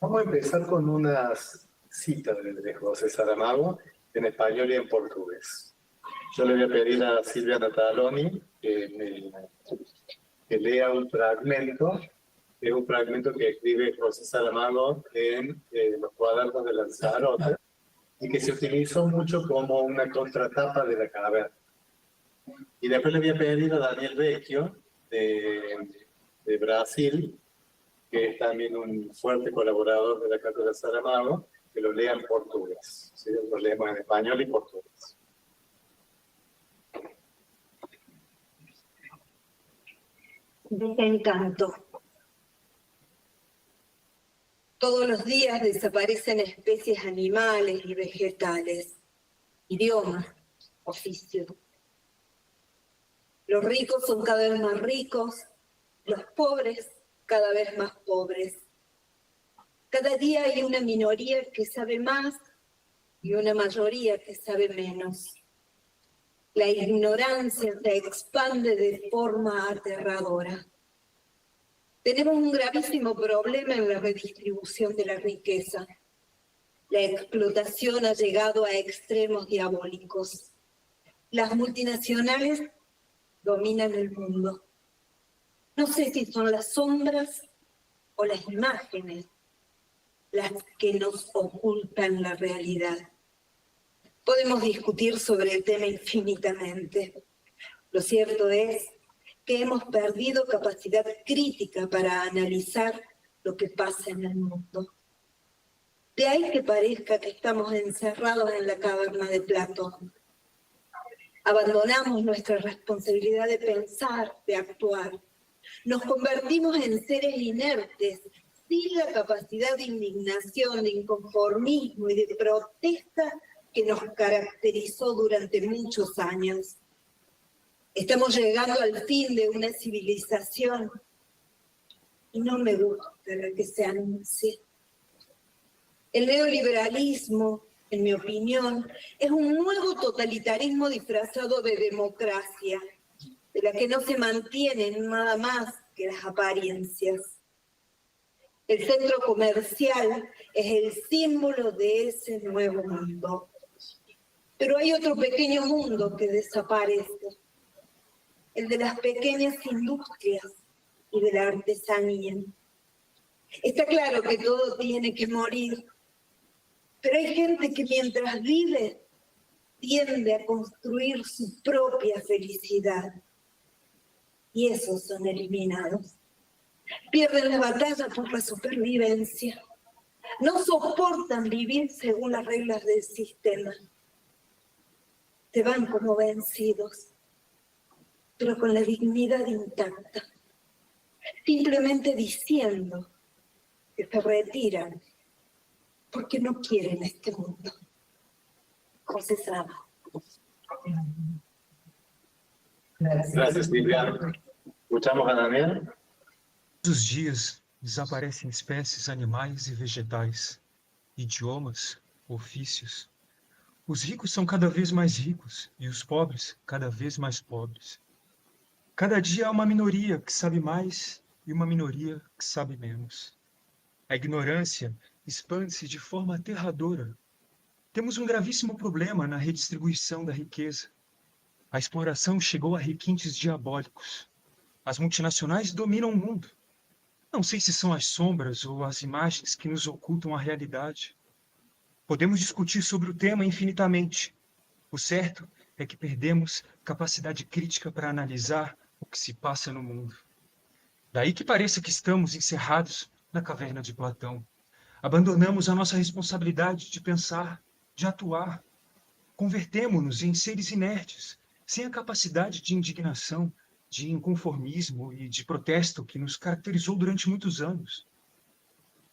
Vamos a empezar con unas citas de José Saramago en español y en portugués. Yo le voy a pedir a Silvia Nataloni que lea un fragmento. Es un fragmento que escribe José Saramago en los cuadernos de Lanzarote y que se utilizó mucho como una contratapa de la caverna. Y después le voy a pedir a Daniel Vecchio de Brasil, que es también un fuerte colaborador de la Cátedra Saramago, que lo lea en portugués. ¿Sí? Lo leemos en español y portugués. Desencanto. Todos los días desaparecen especies animales y vegetales, idiomas, oficios. Los ricos son cada vez más ricos, los pobres cada vez más pobres. Cada día hay una minoría que sabe más y una mayoría que sabe menos. La ignorancia se expande de forma aterradora. Tenemos un gravísimo problema en la redistribución de la riqueza. La explotación ha llegado a extremos diabólicos. Las multinacionales dominan el mundo. No sé si son las sombras o las imágenes las que nos ocultan la realidad. Podemos discutir sobre el tema infinitamente. Lo cierto es que hemos perdido capacidad crítica para analizar lo que pasa en el mundo. De ahí que parezca que estamos encerrados en la caverna de Platón. Abandonamos nuestra responsabilidad de pensar, de actuar. Nos convertimos en seres inertes, sin la capacidad de indignación, de inconformismo y de protesta que nos caracterizó durante muchos años. Estamos llegando al fin de una civilización y no me gusta la que se anuncie. El neoliberalismo, en mi opinión, es un nuevo totalitarismo disfrazado de democracia, de la que no se mantienen nada más que las apariencias. El centro comercial es el símbolo de ese nuevo mundo. Pero hay otro pequeño mundo que desaparece, el de las pequeñas industrias y de la artesanía. Está claro que todo tiene que morir, pero hay gente que mientras vive tiende a construir su propia felicidad. Y esos son eliminados. Pierden la batalla por la supervivencia. No soportan vivir según las reglas del sistema. Se van como vencidos, pero con la dignidad intacta. Simplemente diciendo que se retiran porque no quieren este mundo. José Saramago. Gracias, Silvia. Escuchamos a Daniel. Todos os dias desaparecem espécies animais e vegetais, idiomas, ofícios. Os ricos são cada vez mais ricos e os pobres cada vez mais pobres. Cada dia há uma minoria que sabe mais e uma minoria que sabe menos. A ignorância expande-se de forma aterradora. Temos um gravíssimo problema na redistribuição da riqueza. A exploração chegou a requintes diabólicos. As multinacionais dominam o mundo. Não sei se são as sombras ou as imagens que nos ocultam a realidade. Podemos discutir sobre o tema infinitamente. O certo é que perdemos capacidade crítica para analisar o que se passa no mundo. Daí que pareça que estamos encerrados na caverna de Platão. Abandonamos a nossa responsabilidade de pensar, de atuar. Convertemo-nos em seres inertes, sem a capacidade de indignação, de inconformismo e de protesto que nos caracterizou durante muitos anos.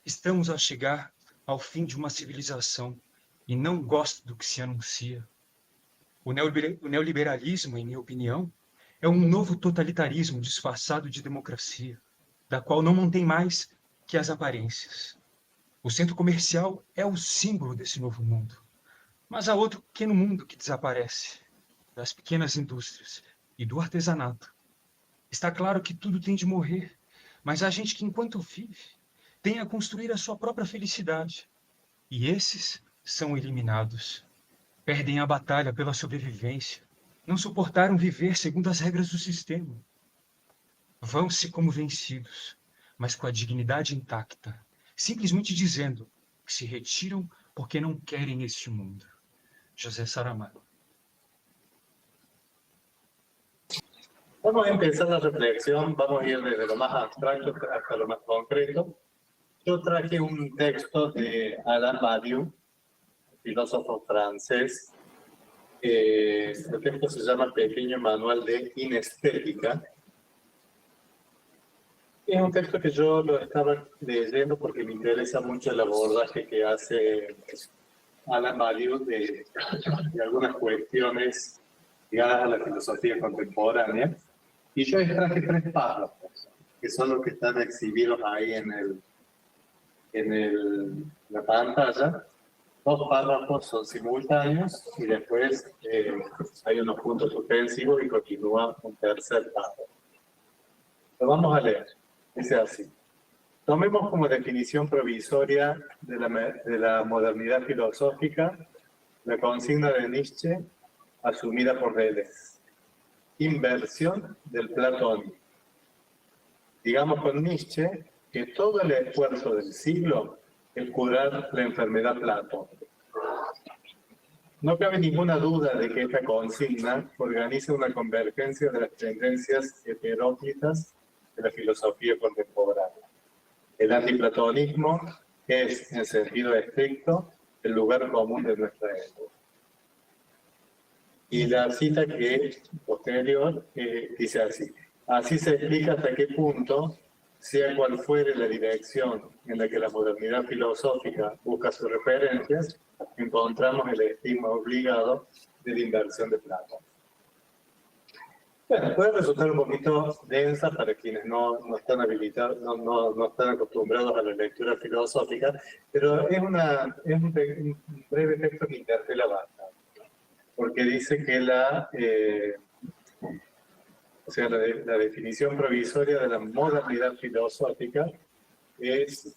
Estamos a chegar ao fim de uma civilização e não gosto do que se anuncia. O neoliberalismo, em minha opinião, é um novo totalitarismo disfarçado de democracia, da qual não mantém mais que as aparências. O centro comercial é o símbolo desse novo mundo. Mas há outro pequeno mundo que desaparece, das pequenas indústrias e do artesanato. Está claro que tudo tem de morrer, mas há gente que, enquanto vive, têm a construir a sua própria felicidade. E esses são eliminados. Perdem a batalha pela sobrevivência. Não suportaram viver segundo as regras do sistema. Vão-se como vencidos, mas com a dignidade intacta, simplesmente dizendo que se retiram porque não querem este mundo. José Saramago. Vamos a empezar la reflexión, vamos a ir desde lo más abstracto hasta lo más concreto. Yo traje un texto de Alain Badiou, filósofo francés. El texto se llama Pequeño Manual de Inestética. Es un texto que yo lo estaba leyendo porque me interesa mucho el abordaje que hace Alain Badiou de algunas cuestiones ligadas a la filosofía contemporánea. Y yo extraje 3 párrafos, que son los que están exhibidos ahí en la pantalla. 2 párrafos son simultáneos y después hay unos puntos suspensivos y continúa un tercer párrafo. Lo vamos a leer. Dice así. Tomemos como definición provisoria de la modernidad filosófica la consigna de Nietzsche asumida por Deleuze. Inversión del Platón. Digamos con Nietzsche que todo el esfuerzo del siglo es curar la enfermedad platónica. No cabe ninguna duda de que esta consigna organiza una convergencia de las tendencias heteróclitas de la filosofía contemporánea. El antiplatonismo es, en sentido estricto, el lugar común de nuestra época. Y la cita que es posterior dice así. Así se explica hasta qué punto, sea cual fuere la dirección en la que la modernidad filosófica busca sus referencias, encontramos el estigma obligado de la inversión de Platón. Bueno, puede resultar un poquito densa para quienes no están habilitados, no están acostumbrados a la lectura filosófica, pero es un breve texto que interpela bastante. Porque dice que la definición provisoria de la modernidad filosófica es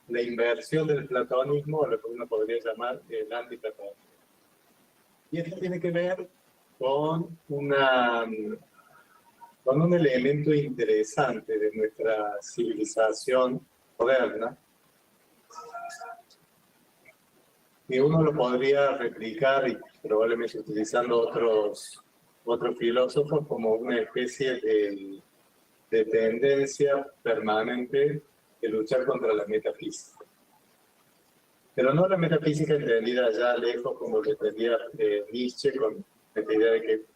la inversión del platonismo, o lo que uno podría llamar el antiplatonismo. Y esto tiene que ver con un elemento interesante de nuestra civilización moderna, que uno lo podría replicar y probablemente utilizando otros filósofos como una especie de tendencia permanente de luchar contra la metafísica. Pero no la metafísica entendida ya lejos como lo entendía Nietzsche con la idea de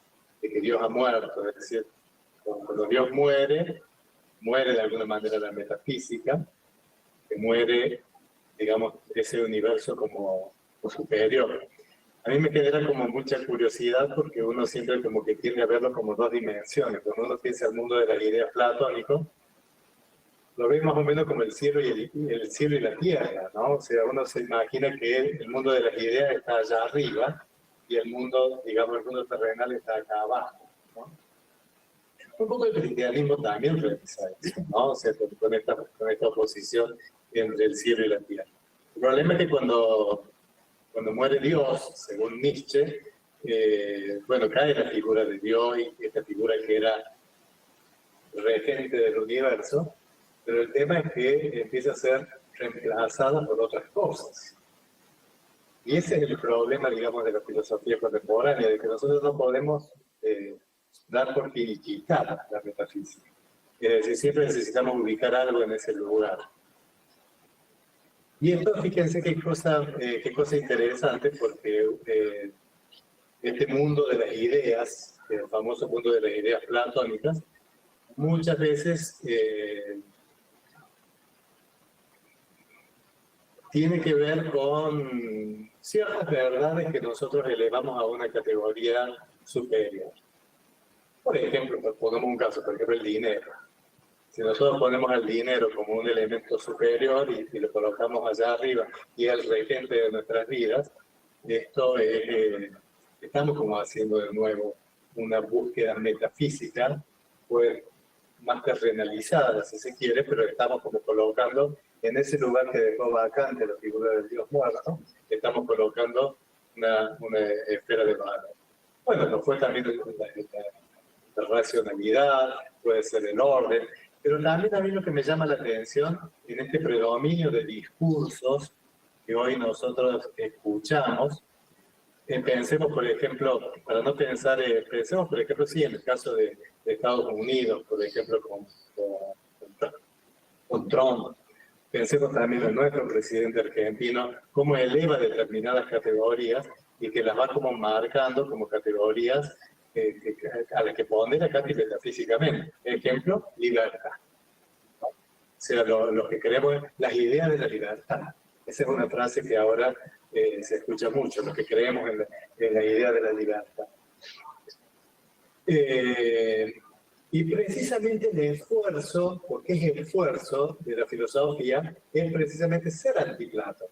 que Dios ha muerto. Es decir, cuando Dios muere de alguna manera la metafísica, que muere, digamos, ese universo como superior. A mí me genera como mucha curiosidad porque uno siempre como que tiende a verlo como 2 dimensiones. Cuando uno piensa el mundo de las ideas platónicas, lo ve más o menos como el cielo y la tierra, ¿no? O sea, uno se imagina que el mundo de las ideas está allá arriba y el mundo, digamos, el mundo terrenal está acá abajo, ¿no? Un poco el cristianismo también realiza eso, ¿no? O sea, con esta oposición entre el cielo y la tierra. El problema es que cuando muere Dios, según Nietzsche, cae la figura de Dios y esta figura que era regente del universo, pero el tema es que empieza a ser reemplazada por otras cosas. Y ese es el problema, digamos, de la filosofía contemporánea, de que nosotros no podemos dar por finiquitar la metafísica. Es decir, siempre necesitamos ubicar algo en ese lugar. Y esto, fíjense qué cosa interesante, porque este mundo de las ideas, el famoso mundo de las ideas platónicas, muchas veces tiene que ver con ciertas verdades que nosotros elevamos a una categoría superior. Por ejemplo, pongamos un caso, por ejemplo, el dinero. Si nosotros ponemos al dinero como un elemento superior y lo colocamos allá arriba y es el regente de nuestras vidas, esto estamos como haciendo de nuevo una búsqueda metafísica, pues más terrenalizada, si se quiere, pero estamos como colocando en ese lugar que dejó vacante la figura del Dios muerto, estamos colocando una esfera de valor. Bueno, no fue también la racionalidad, puede ser el orden, pero también a mí lo que me llama la atención en este predominio de discursos que hoy nosotros escuchamos, pensemos, por ejemplo, para no pensar, pensemos, por ejemplo, sí, en el caso de Estados Unidos, por ejemplo, con Trump. Pensemos también en nuestro presidente argentino, cómo eleva determinadas categorías y que las va como marcando como categorías a las que pondera casi metafísicamente. Ejemplo, libertad. O sea, lo que queremos, las ideas de la libertad. Esa es una frase que ahora se escucha mucho, lo que creemos en la idea de la libertad. Y precisamente el esfuerzo, porque es el esfuerzo de la filosofía, es precisamente ser antiplato.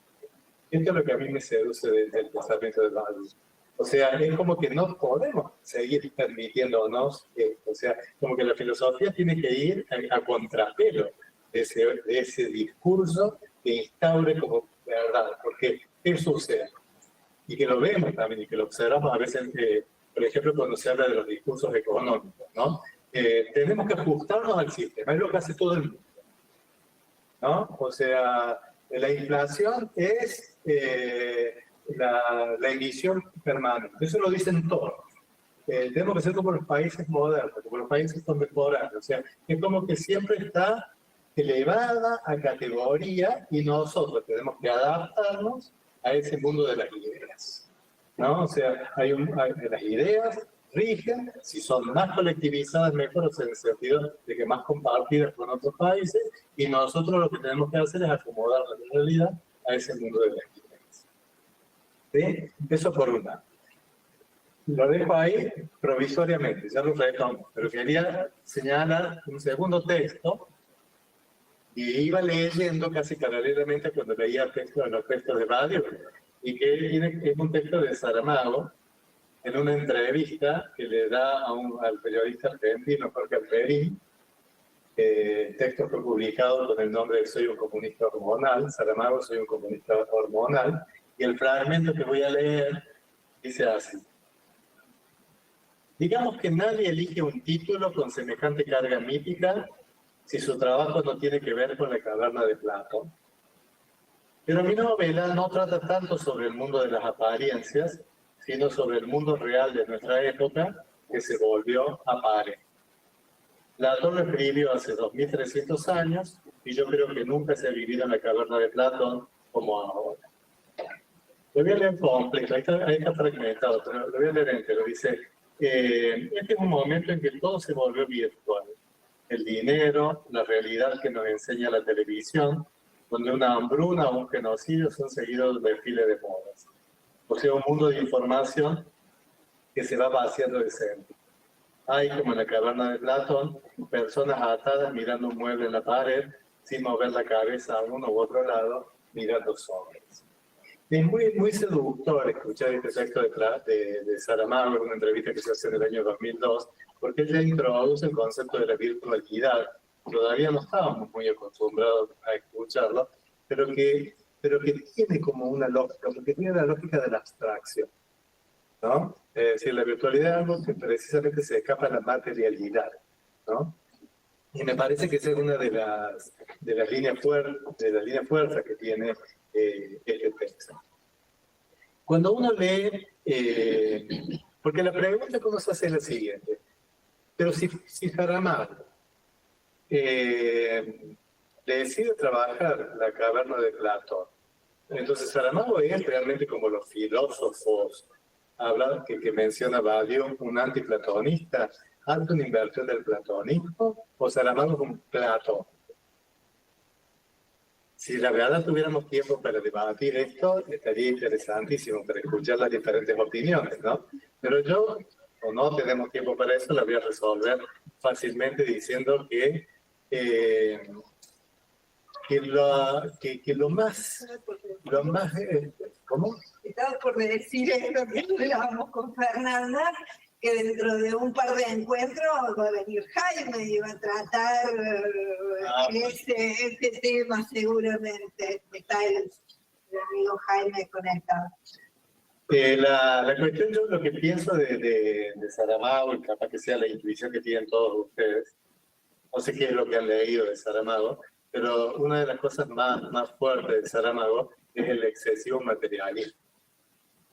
Esto es lo que a mí me seduce del pensamiento de Badiou. O sea, es como que no podemos seguir permitiéndonos, o sea, como que la filosofía tiene que ir a contrapelo de ese discurso que instaure como verdad. Porque, ¿qué sucede? Y que lo vemos también, y que lo observamos a veces, por ejemplo, cuando se habla de los discursos económicos, ¿no? Tenemos que ajustarnos al sistema, es lo que hace todo el mundo, ¿no? O sea, la inflación es la emisión permanente, eso lo dicen todos. Tenemos que ser como los países modernos, como los países contemporáneos, o sea, es como que siempre está elevada a categoría y nosotros tenemos que adaptarnos a ese mundo de las ideas, ¿no? O sea, las ideas rigen, si son más colectivizadas, mejor, o sea, en el sentido de que más compartidas con otros países, y nosotros lo que tenemos que hacer es acomodar la realidad a ese mundo de las ideas. ¿Sí? Eso por un lado. Lo dejo ahí provisoriamente, ya lo retomo, pero quería señalar un segundo texto, y iba leyendo casi paralelamente cuando leía los textos de Badiou, y que es un texto de Saramago, en una entrevista que le da al periodista argentino Jorge Alperín. Texto fue publicado con el nombre de Soy un comunista hormonal, Saramago, Soy un comunista hormonal, y el fragmento que voy a leer dice así: digamos que nadie elige un título con semejante carga mítica si su trabajo no tiene que ver con la caverna de Platón. Pero mi novela no trata tanto sobre el mundo de las apariencias, sino sobre el mundo real de nuestra época, que se volvió aparente. Platón lo escribió hace 2300 años, y yo creo que nunca se ha vivido en la caverna de Platón como ahora. Lo voy a leer completo, ahí está fragmentado, pero lo voy a leer entero. Dice, este es un momento en que todo se volvió virtual. El dinero, la realidad que nos enseña la televisión, donde una hambruna o un genocidio son seguidos de desfiles de modas. O sea, un mundo de información que se va vaciando de centro. Hay, como en la caverna de Platón, personas atadas mirando un mueble en la pared, sin mover la cabeza a uno u otro lado, mirando sombras. Es muy seductor escuchar este texto de Saramago en una entrevista que se hace en el año 2002, porque él ya introduce el concepto de la virtualidad. Todavía no estábamos muy acostumbrados a escucharlo, pero que tiene como una lógica, porque tiene la lógica de la abstracción, ¿no? Es decir, la virtualidad es algo que precisamente se escapa a la materialidad, ¿no? Y me parece que esa es una de las líneas fuerzas que tiene este texto. Cuando uno lee, porque la pregunta que uno se hace es la siguiente: pero si Saramago decide trabajar la caverna de Platón, entonces Saramago es realmente como los filósofos que menciona Badiou, un antiplatonista, ante una inversión del platonismo, o Saramago es un Platón. Si la verdad tuviéramos tiempo para debatir esto, estaría interesantísimo para escuchar las diferentes opiniones, ¿no? Pero no tenemos tiempo para eso, la voy a resolver fácilmente diciendo que lo más ¿cómo? Estaba por decir lo que hablábamos con Fernanda, que dentro de un par de encuentros va a venir Jaime y va a tratar este tema seguramente. Está el amigo Jaime conectado. La cuestión, yo lo que pienso de Saramago, y capaz que sea la intuición que tienen todos ustedes, no sé qué es lo que han leído de Saramago, pero una de las cosas más fuertes de Saramago es el excesivo materialismo.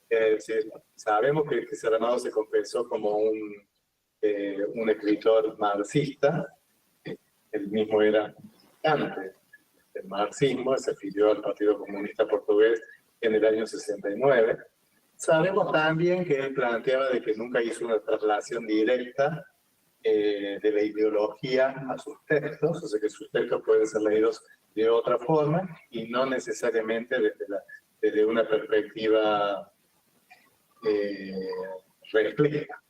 Es decir, sabemos que Saramago se confesó como un escritor marxista. Él mismo era antes del marxismo, se afilió al Partido Comunista Portugués en el año 69. Sabemos también que él planteaba de que nunca hizo una traslación directa de la ideología a sus textos, o sea que sus textos pueden ser leídos de otra forma y no necesariamente desde una perspectiva refleja,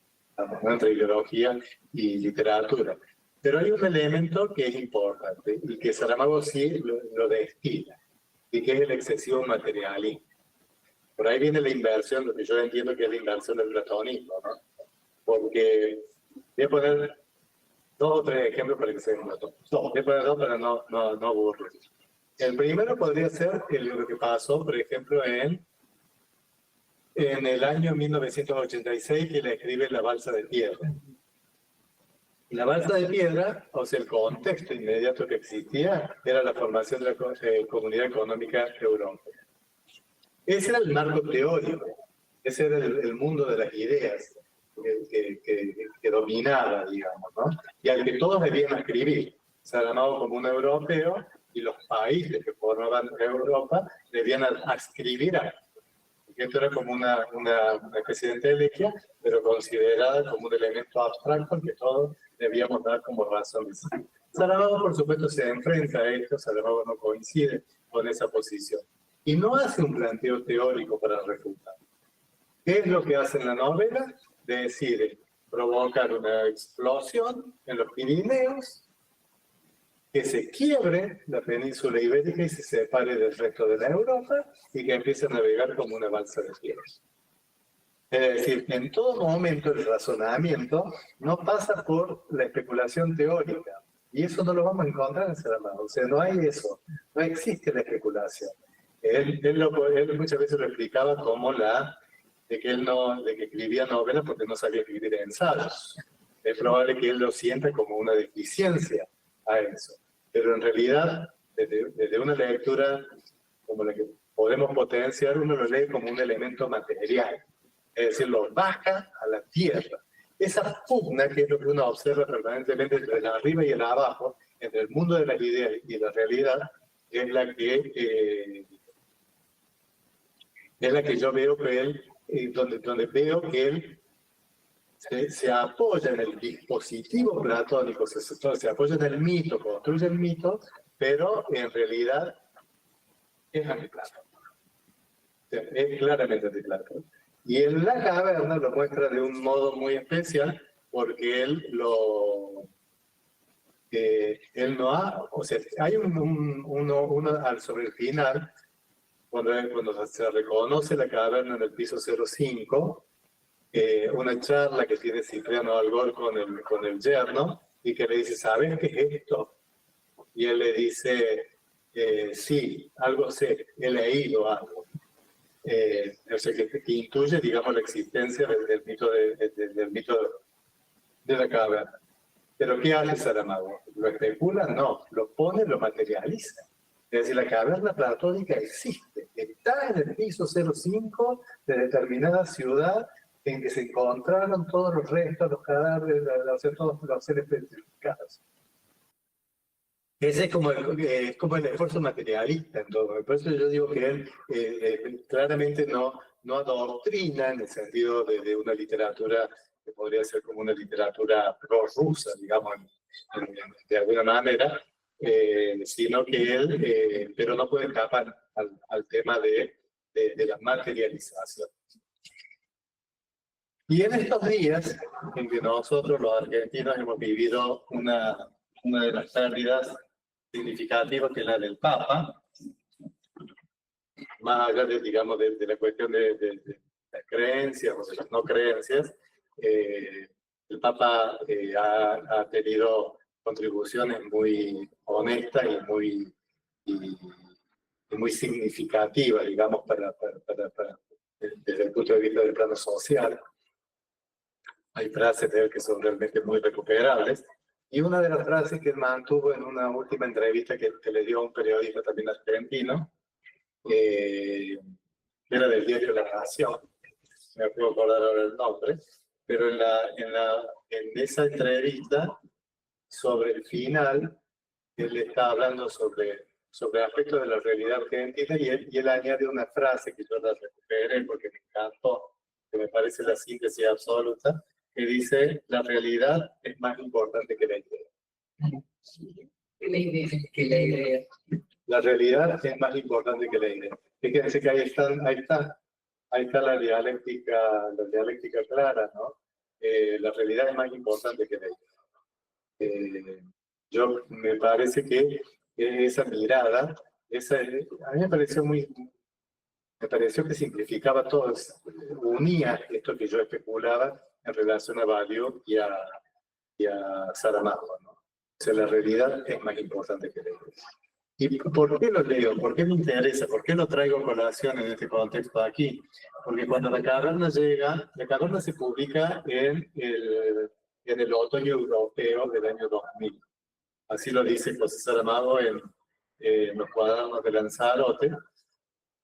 entre ideología y literatura. Pero hay un elemento que es importante y que Saramago sí lo destila, y que es el excesivo materialismo. Por ahí viene la inversión, lo que yo entiendo que es la inversión del platonismo, ¿no? Porque voy a poner 2 o 3 ejemplos para que se den datos. Voy a poner 2 para no aburrir. El primero podría ser lo que pasó, por ejemplo, en el año 1986, que le escribe La Balsa de Piedra. La Balsa de Piedra, o sea, el contexto inmediato que existía, era la formación de la Comunidad Económica Europea. Ese era el marco teórico, ese era el mundo de las ideas que dominaba, digamos, ¿no? Y al que todos debían escribir. Saramago como un europeo y los países que formaban Europa debían adscribir a esto. Esto era como una especie de entelequia, pero considerada como un elemento abstracto al que todos debíamos dar como razón. Saramago, por supuesto, se enfrenta a esto. Saramago no coincide con esa posición. Y no hace un planteo teórico para refutar. ¿Qué es lo que hace en la novela? Decide provocar una explosión en los Pirineos, que se quiebre la península ibérica y se separe del resto de la Europa y que empiece a navegar como una balsa de piedra. Es decir, en todo momento el razonamiento no pasa por la especulación teórica. Y eso no lo vamos a encontrar en Saramago. O sea, no hay eso. No existe la especulación. Él muchas veces lo explicaba como de que escribía novelas porque no sabía escribir ensayos. Es probable que él lo sienta como una deficiencia a eso. Pero en realidad, desde una lectura como la que podemos potenciar, uno lo lee como un elemento material. Es decir, lo baja a la tierra. Esa pugna, que es lo que uno observa permanentemente entre el arriba y el abajo, entre el mundo de las ideas y la realidad, es la que yo veo que él, donde veo que él se apoya en el dispositivo platónico, se apoya en el mito, construye el mito, pero en realidad es antiplatón. Es claramente antiplatón. Y en La Caverna lo muestra de un modo muy especial, porque él no ha, o sea, hay sobre el final, cuando se reconoce la caverna en el piso 05, una charla que tiene Cipriano Algor con el yerno, y que le dice, ¿sabes qué es esto? Y él le dice, sí, algo sé, he leído algo. O sea, que intuye, digamos, la existencia del mito de la caverna. Pero ¿qué hace Saramago? ¿Lo especula? No, lo pone, lo materializa. Es decir, la caverna platónica existe, está en el piso 05 de determinada ciudad en que se encontraron todos los restos, los cadáveres, todos los seres petrificados. Ese es como el esfuerzo materialista en todo. Por eso yo digo que él claramente no adoctrina en el sentido de una literatura que podría ser como una literatura prorrusa, digamos, de alguna manera, sino que él, pero no puede escapar al tema de la materialización. Y en estos días en que nosotros los argentinos hemos vivido una de las pérdidas significativas, que es la del Papa, más allá digamos, de la cuestión de las creencias o de las no creencias, el Papa ha tenido contribuciones muy honestas y muy significativas, digamos, desde el punto de vista del plano social. Hay frases de él que son realmente muy recuperables. Y una de las frases que mantuvo en una última entrevista que le dio a un periodista también argentino, que era del diario La Nación, me puedo acordar ahora el nombre, pero en esa entrevista, sobre el final, él está hablando sobre aspectos de la realidad argentina y él añade una frase que yo la recuperé porque me encantó, que me parece la síntesis absoluta, que dice: la realidad es más importante que la idea. La realidad es más importante que la idea. Fíjense que ahí está la dialéctica clara, ¿no? La realidad es más importante que la idea. Yo me parece que esa mirada, a mí me pareció que simplificaba todo, unía esto que yo especulaba en relación a Badiou y a Saramago, ¿no? O sea, la realidad es más importante que la idea. ¿Y por qué lo leo? ¿Por qué me interesa? ¿Por qué lo traigo a colación en este contexto de aquí? Porque cuando La Caverna llega, La Caverna se publica en el otoño europeo del año 2000. Así lo dice José Saramago en los cuadernos de Lanzarote.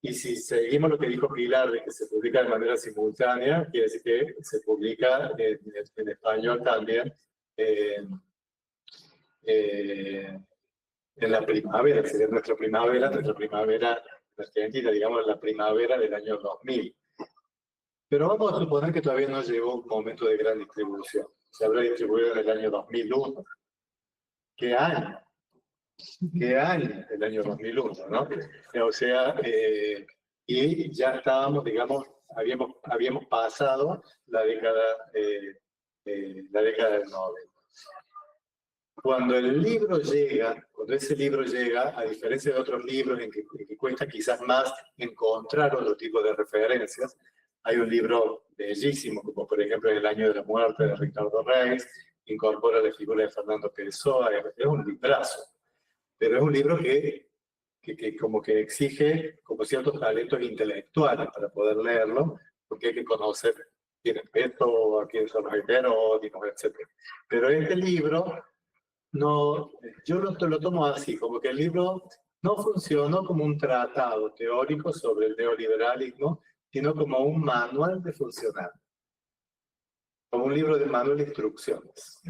Y si seguimos lo que dijo Pilar, de que se publica de manera simultánea, quiere decir que se publica en español también en la primavera, sería nuestra primavera en Argentina, digamos la primavera del año 2000. Pero vamos a suponer que todavía no llegó un momento de gran distribución. Se habrá distribuido en el año 2001. ¿Qué año? ¿Qué año? El año 2001, ¿no? O sea, y ya estábamos, digamos, habíamos pasado la década del 90. Cuando ese libro llega, a diferencia de otros libros en que cuesta quizás más encontrar otro tipo de referencias, hay un libro bellísimo, como por ejemplo El año de la muerte de Ricardo Reis, incorpora la figura de Fernando Pessoa, es un librazo, pero es un libro que como que exige como ciertos talentos intelectuales para poder leerlo, porque hay que conocer quién es Peto, quién son los heterónimos, etc. Pero este libro, no, yo lo tomo así, como que el libro no funcionó como un tratado teórico sobre el neoliberalismo, sino como un manual de funcionar, como un libro de manual de instrucciones.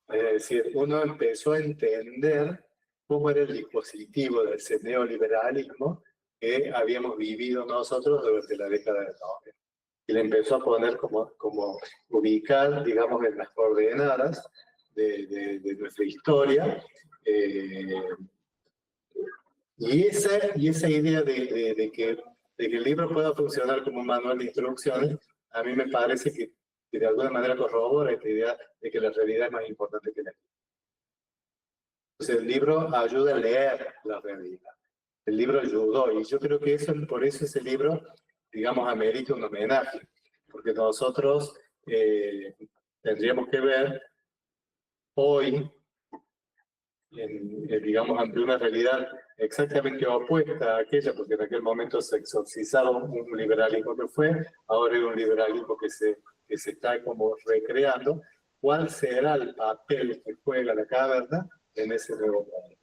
Es decir, uno empezó a entender cómo era el dispositivo de ese neoliberalismo que habíamos vivido nosotros durante la década del 90. Y le empezó a poner como ubicar, digamos, en las coordenadas de nuestra historia. Y esa idea de que el libro pueda funcionar como un manual de instrucciones, a mí me parece que de alguna manera corrobora esta idea de que la realidad es más importante que la idea. Entonces el libro ayuda a leer la realidad. El libro ayudó, y yo creo que por eso ese libro, digamos, amerita un homenaje, porque nosotros tendríamos que ver hoy, digamos, ante una realidad exactamente opuesta a aquella, porque en aquel momento se exorcizaba un liberalismo que fue, ahora hay un liberalismo que se está como recreando. ¿Cuál será el papel que juega La Caverna en ese nuevo mundo?